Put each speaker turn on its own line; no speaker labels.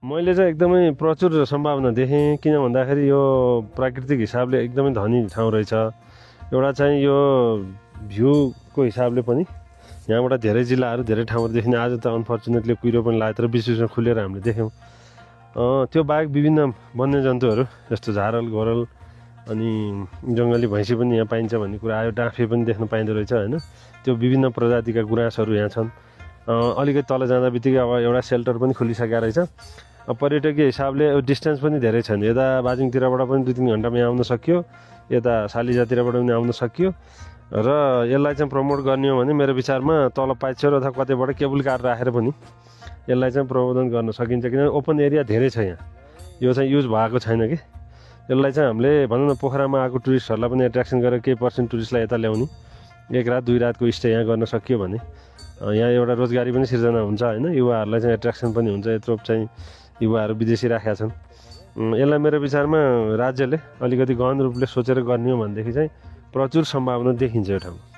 मैले चाहिँ एकदमै प्रचुर सम्भावना देखेँ, किन भन्दाखेरि यो प्राकृतिक हिसाबले एकदमै धनी ठाउँ रहेछ। एउटा चाहिँ यो भ्यूको हिसाबले पनि यहाँबाट धेरै जिल्लाहरू धेरै ठाउँहरू देखिने। आज त अनफर्चुनेटली कुहिरो पनि लाग्यो, तर बिचमा खुलेर हामीले देख्यौँ। त्यो बाहेक विभिन्न वन्यजन्तुहरू जस्तो झारल घोरल अनि जङ्गली भैँसी पनि यहाँ पाइन्छ भन्ने कुरा आयो। डाँफे पनि देख्न पाइँदो रहेछ होइन। त्यो विभिन्न प्रजातिका गुराँसहरू यहाँ छन्। अलिकति तल जाँदा बित्तिकै अब एउटा सेल्टर पनि खोलिसकेको रहेछ। पर्यटकीय हिसाबले डिस्टेन्स पनि धेरै छैन। यता बाजिङतिरबाट पनि 2-3 घन्टामा यहाँ आउन सकियो, यता सालिजातिरबाट पनि आउन सकियो। र यसलाई चाहिँ प्रमोट गर्ने हो भने मेरो विचारमा तल पाइछेर अथवा कतैबाट केबल कार राखेर पनि यसलाई चाहिँ प्रबन्धन गर्न सकिन्छ, किनभने ओपन एरिया धेरै छ यहाँ। यो चाहिँ युज भएको छैन कि। यसलाई चाहिँ हामीले भनौँ न पोखरामा आएको टुरिस्टहरूलाई पनि एट्र्याक्सन गरेर केही पर्सेन्ट टुरिस्टलाई यता ल्याउने, 1 रात 2 रातको स्टे यहाँ गर्न सकियो भने यहाँ एउटा रोजगारी पनि सिर्जना हुन्छ होइन। युवाहरूलाई चाहिँ एट्र्याक्सन पनि हुन्छ। यत्रो चाहिँ युवाहरू विदेशी राखेका छन्। यसलाई मेरो विचारमा राज्यले अलिकति गहन रूपले सोचेर गर्ने हो भनेदेखि चाहिँ प्रचुर सम्भावना देखिन्छ यो ठाउँमा।